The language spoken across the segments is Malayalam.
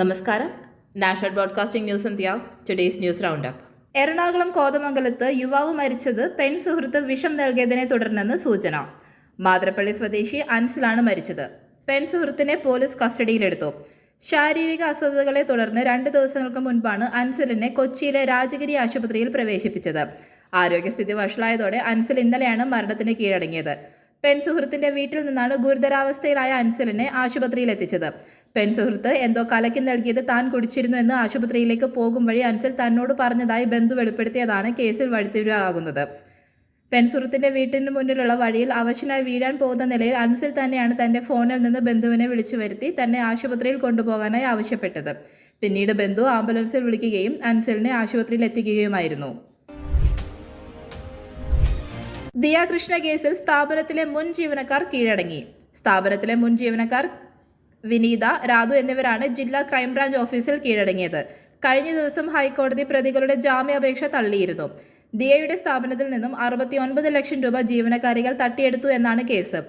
നമസ്കാരം. National broadcasting news India today's news round up. Ernakulam കോതമംഗലത്ത് യുവാവ് മരിച്ചത് പെൺസുഹൃത്ത് വിഷം നൽകിയതിനെ തുടർന്നെന്ന് സൂചന. മാതൃപ്പള്ളി സ്വദേശി അൻസിലാണ് മരിച്ചത്. പെൺസുഹൃത്തിനെ പോലീസ് കസ്റ്റഡിയിലെടുത്തു. ശാരീരിക അസ്വസ്ഥതകളെ തുടർന്ന് 2 ദിവസങ്ങൾക്ക് മുൻപാണ് അൻസിലിനെ കൊച്ചിയിലെ രാജഗിരി ആശുപത്രിയിൽ പ്രവേശിപ്പിച്ചത്. ആരോഗ്യസ്ഥിതി വഷളായതോടെ അൻസിൽ ഇന്നലെയാണ് മരണത്തിന് കീഴടങ്ങിയത്. പെൺസുഹൃത്തിന്റെ വീട്ടിൽ നിന്നാണ് ഗുരുതരാവസ്ഥയിലായ അൻസിലിനെ ആശുപത്രിയിൽ എത്തിച്ചത്. പെൺസുഹൃത്ത് എന്തോ കലക്കി നൽകിയത് താൻ കുടിച്ചിരുന്നു എന്ന് ആശുപത്രിയിലേക്ക് പോകും വഴി അൻസിൽ തന്നോട് പറഞ്ഞതായി ബന്ധു വെളിപ്പെടുത്തിയതാണ് കേസിൽ വഴിത്തിരിവാകുന്നത്. പെൺസുഹൃത്തിന്റെ വീട്ടിന് മുന്നിലുള്ള വഴിയിൽ അവശനായി വീഴാൻ പോകുന്ന നിലയിൽ അൻസിൽ തന്നെയാണ് തന്റെ ഫോണിൽ നിന്ന് ബന്ധുവിനെ വിളിച്ചു വരുത്തി തന്നെ ആശുപത്രിയിൽ കൊണ്ടുപോകാനായി ആവശ്യപ്പെട്ടത്. പിന്നീട് ബന്ധു ആംബുലൻസിൽ വിളിക്കുകയും അൻസിലിനെ ആശുപത്രിയിൽ എത്തിക്കുകയുമായിരുന്നു. ദിയ കൃഷ്ണ കേസിൽ സ്ഥാപനത്തിലെ മുൻ ജീവനക്കാർ കീഴടങ്ങി. സ്ഥാപനത്തിലെ മുൻ ജീവനക്കാർ വിനീത, രാധു എന്നിവരാണ് ജില്ലാ ക്രൈംബ്രാഞ്ച് ഓഫീസിൽ കീഴടങ്ങിയത്. കഴിഞ്ഞ ദിവസം ഹൈക്കോടതി പ്രതികളുടെ ജാമ്യാപേക്ഷ തള്ളിയിരുന്നു. ദിയയുടെ സ്ഥാപനത്തിൽ നിന്നും 69 ലക്ഷം രൂപ ജീവനക്കാരികൾ തട്ടിയെടുത്തു എന്നാണ് കേസ്.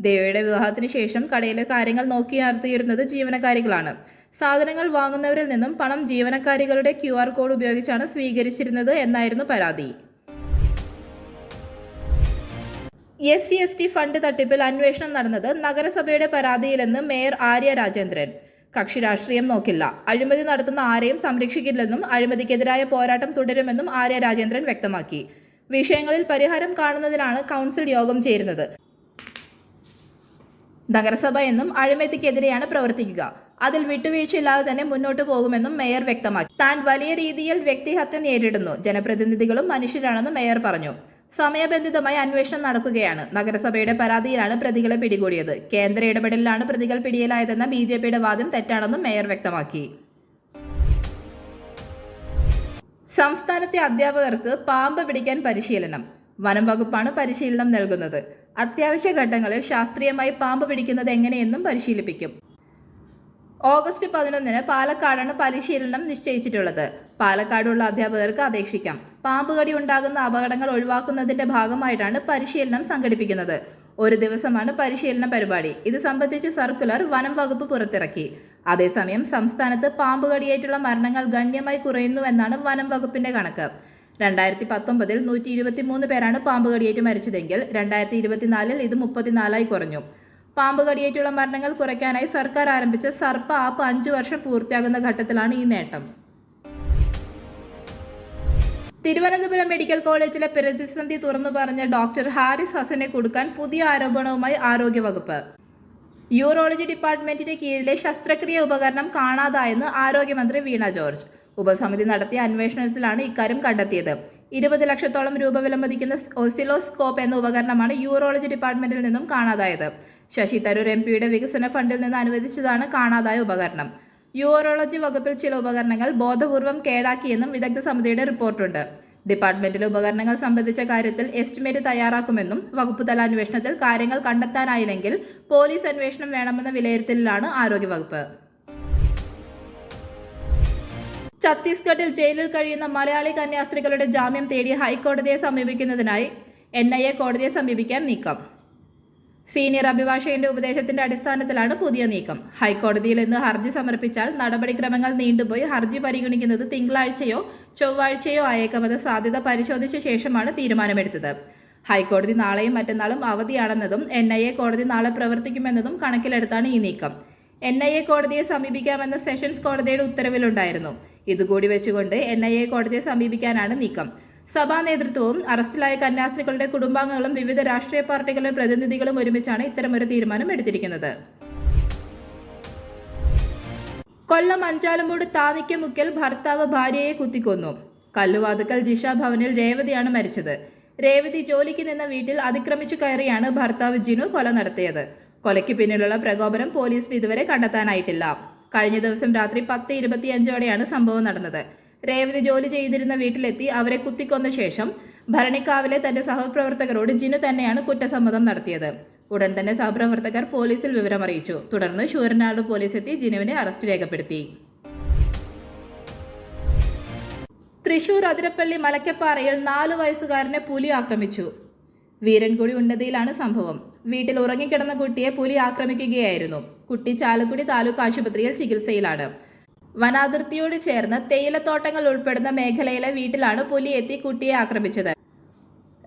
ദിയയുടെ വിവാഹത്തിന് ശേഷം കടയിലെ കാര്യങ്ങൾ നോക്കി നടത്തിയിരുന്നത് ജീവനക്കാരികളാണ്. സാധനങ്ങൾ വാങ്ങുന്നവരിൽ നിന്നും പണം ജീവനക്കാരികളുടെ QR കോഡ് ഉപയോഗിച്ചാണ് സ്വീകരിച്ചിരുന്നത് എന്നായിരുന്നു പരാതി. SC/ST ഫണ്ട് തട്ടിപ്പിൽ അന്വേഷണം നടന്നത് നഗരസഭയുടെ പരാതിയിലെന്ന് മേയർ ആര്യ രാജേന്ദ്രൻ. കക്ഷി രാഷ്ട്രീയം നോക്കില്ല, അഴിമതി നടത്തുന്ന ആരെയും സംരക്ഷിക്കില്ലെന്നും അഴിമതിക്കെതിരായ പോരാട്ടം തുടരുമെന്നും ആര്യ രാജേന്ദ്രൻ വ്യക്തമാക്കി. വിഷയങ്ങളിൽ പരിഹാരം കാണുന്നതിനാണ് കൗൺസിൽ യോഗം ചേരുന്നത്. നഗരസഭ എന്നും അഴിമതിക്കെതിരെയാണ് പ്രവർത്തിക്കുക. അതിൽ വിട്ടുവീഴ്ചയില്ലാതെ തന്നെ മുന്നോട്ടു പോകുമെന്നും മേയർ വ്യക്തമാക്കി. താൻ വലിയ രീതിയിൽ വ്യക്തിഹത്യ നേരിടുന്നു. ജനപ്രതിനിധികളും മനുഷ്യരാണെന്ന് മേയർ പറഞ്ഞു. സമയബന്ധിതമായി അന്വേഷണം നടക്കുകയാണ്. നഗരസഭയുടെ പരാതിയിലാണ് പ്രതികളെ പിടികൂടിയത്. കേന്ദ്ര ഇടപെടലിലാണ് പ്രതികൾ പിടിയിലായതെന്ന BJPയുടെ വാദം തെറ്റാണെന്നും മേയർ വ്യക്തമാക്കി. സംസ്ഥാനത്തെ അധ്യാപകർക്ക് പാമ്പ് പിടിക്കാൻ പരിശീലനം. വനം വകുപ്പാണ് പരിശീലനം നൽകുന്നത്. അത്യാവശ്യ ഘട്ടങ്ങളിൽ ശാസ്ത്രീയമായി പാമ്പ് പിടിക്കുന്നത് എങ്ങനെയെന്നും പരിശീലിപ്പിക്കും. ഓഗസ്റ്റ് 11 പാലക്കാടാണ് പരിശീലനം നിശ്ചയിച്ചിട്ടുള്ളത്. പാലക്കാടുള്ള അധ്യാപകർക്ക് അപേക്ഷിക്കാം. പാമ്പുകടി ഉണ്ടാകുന്ന അപകടങ്ങൾ ഒഴിവാക്കുന്നതിന്റെ ഭാഗമായിട്ടാണ് പരിശീലനം സംഘടിപ്പിക്കുന്നത്. 1 ദിവസമാണ് പരിശീലന പരിപാടി. ഇത് സംബന്ധിച്ച് സർക്കുലർ വനം വകുപ്പ് പുറത്തിറക്കി. അതേസമയം സംസ്ഥാനത്ത് പാമ്പുകടിയേറ്റുള്ള മരണങ്ങൾ ഗണ്യമായി കുറയുന്നുവെന്നാണ് വനം വകുപ്പിന്റെ കണക്ക്. 2019 123 പേരാണ് പാമ്പുകടിയേറ്റ് മരിച്ചതെങ്കിൽ 2024 ഇത് 34ആയി കുറഞ്ഞു. പാമ്പ് കടിയേറ്റുള്ള മരണങ്ങൾ കുറയ്ക്കാനായി സർക്കാർ ആരംഭിച്ച സർപ്പ ആപ്പ് 5 വർഷം പൂർത്തിയാകുന്ന ഘട്ടത്തിലാണ് ഈ നേട്ടം. തിരുവനന്തപുരം മെഡിക്കൽ കോളേജിലെ പ്രതിസന്ധി തുറന്നു പറഞ്ഞ ഡോക്ടർ ഹാരിസ് ഹസനെ കുടുക്കാൻ പുതിയ ആരോപണവുമായി ആരോഗ്യവകുപ്പ്. യൂറോളജി ഡിപ്പാർട്ട്മെന്റിന് കീഴിലെ ശസ്ത്രക്രിയ ഉപകരണം കാണാതായെന്ന് ആരോഗ്യമന്ത്രി വീണ ജോർജ്. ഉപസമിതി നടത്തിയ അന്വേഷണത്തിലാണ് ഇക്കാര്യം കണ്ടെത്തിയത്. 20 ലക്ഷത്തോളം രൂപ വിലമതിക്കുന്ന ഓസിലോസ്കോപ്പ് എന്ന ഉപകരണമാണ് യൂറോളജി ഡിപ്പാർട്ട്മെന്റിൽ നിന്നും കാണാതായത്. ശശി തരൂർ MP വികസന ഫണ്ടിൽ നിന്ന് അനുവദിച്ചതാണ് കാണാതായ ഉപകരണം. യൂറോളജി വകുപ്പിൽ ചില ഉപകരണങ്ങൾ ബോധപൂർവം കേടാക്കിയെന്നും വിദഗ്ധ സമിതിയുടെ റിപ്പോർട്ടുണ്ട്. ഡിപ്പാർട്ട്മെന്റിലെ ഉപകരണങ്ങൾ സംബന്ധിച്ച കാര്യത്തിൽ എസ്റ്റിമേറ്റ് തയ്യാറാക്കുമെന്നും വകുപ്പ് തല അന്വേഷണത്തിൽ കാര്യങ്ങൾ കണ്ടെത്താനായില്ലെങ്കിൽ പോലീസ് അന്വേഷണം വേണമെന്ന വിലയിരുത്തലിലാണ് ആരോഗ്യവകുപ്പ്. ഛത്തീസ്ഗഡിൽ ജയിലിൽ കഴിയുന്ന മലയാളി കന്യാസ്ത്രീകളുടെ ജാമ്യം തേടി ഹൈക്കോടതിയെ സമീപിക്കുന്നതിനായി NIA കോടതിയെ സമീപിക്കാൻ നീക്കം. സീനിയർ അഭിഭാഷകന്റെ ഉപദേശത്തിന്റെ അടിസ്ഥാനത്തിലാണ് പുതിയ നീക്കം. ഹൈക്കോടതിയിൽ ഇന്ന് ഹർജി സമർപ്പിച്ചാൽ നടപടിക്രമങ്ങൾ നീണ്ടുപോയി ഹർജി പരിഗണിക്കുന്നത് തിങ്കളാഴ്ചയോ ചൊവ്വാഴ്ചയോ ആയേക്കുമെന്ന സാധ്യത പരിശോധിച്ച ശേഷമാണ് തീരുമാനമെടുത്തത്. ഹൈക്കോടതി നാളെയും മറ്റന്നാളും അവധിയാണെന്നതും NIA കോടതി നാളെ പ്രവർത്തിക്കുമെന്നതും കണക്കിലെടുത്താണ് ഈ നീക്കം. NIA കോടതിയെ സമീപിക്കാമെന്ന സെഷൻസ് കോടതിയുടെ ഉത്തരവിലുണ്ടായിരുന്നു. ഇതുകൂടി വെച്ചുകൊണ്ട് NIA കോടതിയെ സമീപിക്കാനാണ് നീക്കം. സഭാ നേതൃത്വവും അറസ്റ്റിലായ കന്യാസ്ത്രീകളുടെ കുടുംബാംഗങ്ങളും വിവിധ രാഷ്ട്രീയ പാർട്ടികളുടെ പ്രതിനിധികളും ഒരുമിച്ചാണ് ഇത്തരമൊരു തീരുമാനം എടുത്തിരിക്കുന്നത്. കൊല്ലം അഞ്ചാലുമൂട് താനിക്കമുക്കിൽ ഭർത്താവ് ഭാര്യയെ കുത്തിക്കൊന്നു. കല്ലുവാതുക്കൽ ജിഷ ഭവനിൽ രേവതിയാണ് മരിച്ചത്. രേവതി ജോലിക്ക് നിന്ന വീട്ടിൽ അതിക്രമിച്ചു കയറിയാണ് ഭർത്താവ് ജിനു കൊല നടത്തിയത്. കൊലയ്ക്ക് പിന്നിലുള്ള പ്രകോപനം പോലീസിന് ഇതുവരെ കണ്ടെത്താനായിട്ടില്ല. കഴിഞ്ഞ ദിവസം രാത്രി 10:25ഓടെയാണ് സംഭവം നടന്നത്. രേവതി ജോലി ചെയ്തിരുന്ന വീട്ടിലെത്തി അവരെ കുത്തിക്കൊന്ന ശേഷം ഭരണിക്കാവിലെ തന്റെ സഹപ്രവർത്തകരോട് ജിനു തന്നെയാണ് കുറ്റസമ്മതം നടത്തിയത്. ഉടൻ തന്നെ സഹപ്രവർത്തകർ പോലീസിൽ വിവരമറിയിച്ചു. തുടർന്ന് ശൂരനാട് പോലീസ് എത്തി ജിനുവിനെ അറസ്റ്റ് രേഖപ്പെടുത്തി. തൃശൂർ അതിരപ്പള്ളി മലക്കപ്പാറയിൽ 4 വയസ്സുകാരനെ പുലി ആക്രമിച്ചു. വീരൻകുടി ഉന്നതിയിലാണ് സംഭവം. വീട്ടിൽ ഉറങ്ങിക്കിടന്ന കുട്ടിയെ പുലി ആക്രമിക്കുകയായിരുന്നു. കുട്ടി ചാലക്കുടി താലൂക്ക് ആശുപത്രിയിൽ ചികിത്സയിലാണ്. വനാതിർത്തിയോട് ചേർന്ന് തേയിലത്തോട്ടങ്ങൾ ഉൾപ്പെടുന്ന മേഖലയിലെ വീട്ടിലാണ് പുലി എത്തി കുട്ടിയെ ആക്രമിച്ചത്.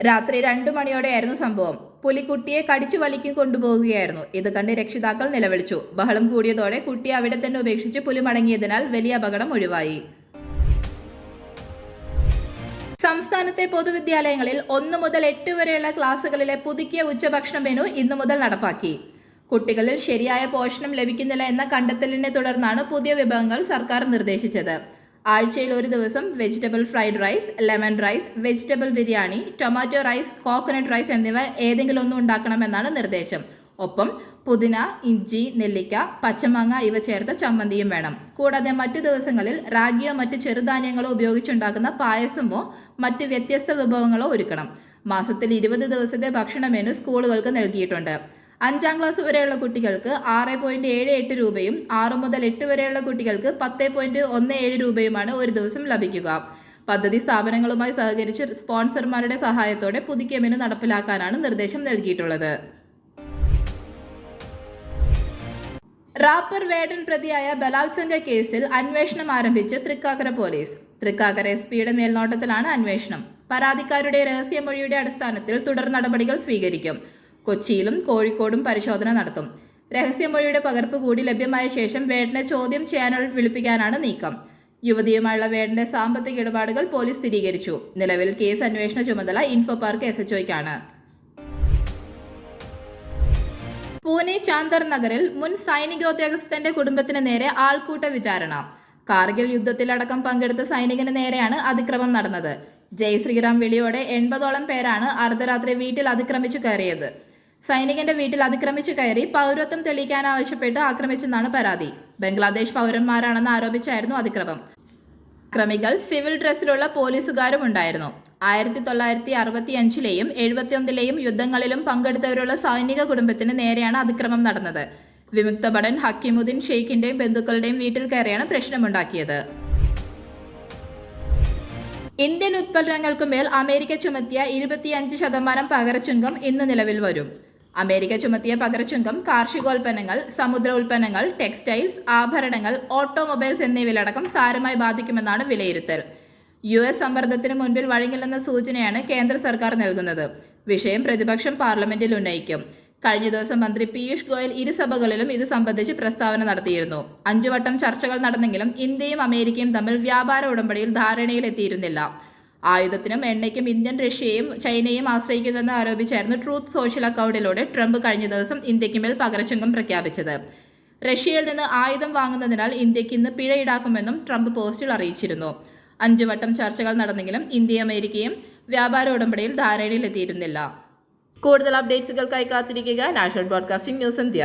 രാത്രി 2 മണിയോടെയായിരുന്നു സംഭവം. പുലി കുട്ടിയെ കടിച്ചു വലിക്കും കൊണ്ടുപോകുകയായിരുന്നു. ഇത് കണ്ട് രക്ഷിതാക്കൾ നിലവിളിച്ചു. ബഹളം കൂടിയതോടെ കുട്ടിയെ അവിടെ തന്നെ ഉപേക്ഷിച്ച് പുലി മടങ്ങിയതിനാൽ വലിയ അപകടം ഒഴിവായി. സംസ്ഥാനത്തെ പൊതുവിദ്യാലയങ്ങളിൽ 1 മുതൽ 8 വരെയുള്ള ക്ലാസുകളിലെ പുതുക്കിയ ഉച്ചഭക്ഷണ മെനു ഇന്നു മുതൽ നടപ്പാക്കി. കുട്ടികളിൽ ശരിയായ പോഷണം ലഭിക്കുന്നില്ല എന്ന കണ്ടെത്തലിനെ തുടർന്നാണ് പുതിയ വിഭവങ്ങൾ സർക്കാർ നിർദ്ദേശിച്ചത്. ആഴ്ചയിൽ ഒരു ദിവസം vegetable fried rice, lemon rice, vegetable biryani, tomato rice, coconut rice എന്നിവ ഏതെങ്കിലും ഒന്നും ഉണ്ടാക്കണമെന്നാണ് നിർദ്ദേശം. ഒപ്പം പുതിന, ഇഞ്ചി, നെല്ലിക്ക, പച്ചമാങ്ങ ഇവ ചേർത്ത ചമ്മന്തിയും വേണം. കൂടാതെ മറ്റു ദിവസങ്ങളിൽ റാഗിയോ മറ്റ് ചെറുധാന്യങ്ങളോ ഉപയോഗിച്ചുണ്ടാക്കുന്ന പായസമോ മറ്റ് വ്യത്യസ്ത വിഭവങ്ങളോ ഒരുക്കണം. മാസത്തിൽ 20 ദിവസത്തെ ഭക്ഷണ മെനു സ്കൂളുകൾക്ക് നൽകിയിട്ടുണ്ട്. 5ാം ക്ലാസ് വരെയുള്ള കുട്ടികൾക്ക് 6.78 രൂപയും 6 മുതൽ 8 വരെയുള്ള കുട്ടികൾക്ക് 10.17 രൂപയുമാണ് ഒരു ദിവസം ലഭിക്കുക. പദ്ധതി സ്ഥാപനങ്ങളുമായി സഹകരിച്ച് സ്പോൺസർമാരുടെ സഹായത്തോടെ പുതുക്കിയ മെനു നടപ്പിലാക്കാനാണ് നിർദ്ദേശം നൽകിയിട്ടുള്ളത്. റാപ്പർ വേടൻ പ്രതിയായ ബലാത്സംഗ കേസിൽ അന്വേഷണം ആരംഭിച്ച് തൃക്കാക്കര പോലീസ്. തൃക്കാക്കര SP-യുടെ മേൽനോട്ടത്തിലാണ് അന്വേഷണം. പരാതിക്കാരുടെ രഹസ്യമൊഴിയുടെ അടിസ്ഥാനത്തിൽ തുടർ നടപടികൾ സ്വീകരിക്കും. കൊച്ചിയിലും കോഴിക്കോടും പരിശോധന നടത്തും. രഹസ്യമൊഴിയുടെ പകർപ്പ് കൂടി ലഭ്യമായ ശേഷം വേടനെ ചോദ്യം ചെയ്യാനുള്ള വിളിപ്പിക്കാനാണ് നീക്കം. യുവതിയുമായുള്ള വേടന്റെ സാമ്പത്തിക ഇടപാടുകൾ പോലീസ് സ്ഥിരീകരിച്ചു. നിലവിൽ കേസ് അന്വേഷണ ചുമതല ഇൻഫോ പാർക്ക് SHOയ്ക്കാണ്. പൂനെ ചാന്ദർ നഗറിൽ മുൻ സൈനികോദ്യോഗസ്ഥന്റെ കുടുംബത്തിന് നേരെ ആൾക്കൂട്ട വിചാരണ. കാർഗിൽ യുദ്ധത്തിലടക്കം പങ്കെടുത്ത സൈനികന് നേരെയാണ് അതിക്രമം നടന്നത്. ജയ് ശ്രീറാം വിളിയോടെ 80ഓളം പേരാണ് അർദ്ധരാത്രി വീട്ടിൽ അതിക്രമിച്ചു കയറിയത്. സൈനികന്റെ വീട്ടിൽ അതിക്രമിച്ചു കയറി പൗരത്വം തെളിയിക്കാനാവശ്യപ്പെട്ട് ആക്രമിച്ചെന്നാണ് പരാതി. ബംഗ്ലാദേശ് പൗരന്മാരാണെന്ന് ആരോപിച്ചായിരുന്നു അതിക്രമം. അക്രമികൾ സിവിൽ ഡ്രസ്സിലുള്ള പോലീസുകാരും ഉണ്ടായിരുന്നു. 1965-ലെയും 71-ലെയും യുദ്ധങ്ങളിലും പങ്കെടുത്തവരുള്ള സൈനിക കുടുംബത്തിന് നേരെയാണ് അതിക്രമം നടന്നത്. വിമുക്ത ഭടൻ ഹക്കിമുദ്ദീൻ ഷെയ്ഖിന്റെയും ബന്ധുക്കളുടെയും വീട്ടിൽ കയറിയാണ് പ്രശ്നമുണ്ടാക്കിയത്. ഇന്ത്യൻ ഉത്പന്നങ്ങൾക്കുമേൽ അമേരിക്ക ചുമത്തിയ 25% പകരച്ചുങ്കം ഇന്ന് നിലവിൽ വരും. അമേരിക്ക ചുമത്തിയ പകരച്ചുങ്കം കാർഷികോൽപ്പന്നങ്ങൾ, സമുദ്ര ഉൽപ്പന്നങ്ങൾ, ടെക്സ്റ്റൈൽസ്, ആഭരണങ്ങൾ, ഓട്ടോമൊബൈൽസ് എന്നിവയിലടക്കം സാരമായി ബാധിക്കുമെന്നാണ് വിലയിരുത്തൽ. US സമ്മർദ്ദത്തിന് മുൻപിൽ വഴങ്ങില്ലെന്ന സൂചനയാണ് കേന്ദ്ര സർക്കാർ നൽകുന്നത്. വിഷയം പ്രതിപക്ഷം പാർലമെന്റിൽ ഉന്നയിക്കും. കഴിഞ്ഞ ദിവസം മന്ത്രി പീയൂഷ് ഗോയൽ ഇരുസഭകളിലും ഇത് സംബന്ധിച്ച് പ്രസ്താവന നടത്തിയിരുന്നു. 5 വട്ടം ചർച്ചകൾ നടന്നെങ്കിലും ഇന്ത്യയും അമേരിക്കയും തമ്മിൽ വ്യാപാര ഉടമ്പടിയിൽ ധാരണയിലെത്തിയിരുന്നില്ല. ആയുധത്തിനും എണ്ണയ്ക്കും ഇന്ത്യൻ റഷ്യയും ചൈനയും ആശ്രയിക്കുന്നുവെന്ന് ആരോപിച്ചായിരുന്നു ട്രൂത്ത് സോഷ്യൽ അക്കൗണ്ടിലൂടെ ട്രംപ് കഴിഞ്ഞ ദിവസം ഇന്ത്യക്കുമേൽ പകരച്ചുങ്കം പ്രഖ്യാപിച്ചത്. റഷ്യയിൽ നിന്ന് ആയുധം വാങ്ങുന്നതിനാൽ ഇന്ത്യക്ക് ഇന്ന് പിഴ ഈടാക്കുമെന്നും ട്രംപ് പോസ്റ്റിൽ അറിയിച്ചിരുന്നു. 5 വട്ടം ചർച്ചകൾ നടന്നെങ്കിലും ഇന്ത്യയും അമേരിക്കയും വ്യാപാര ഉടമ്പടിയിൽ ധാരണയിലെത്തിയിരുന്നില്ല. കൂടുതൽ അപ്ഡേറ്റ്സുകൾക്കായി കാത്തിരിക്കുക നാഷണൽ ബ്രോഡ്കാസ്റ്റിംഗ് ന്യൂസ് ഇന്ത്യ.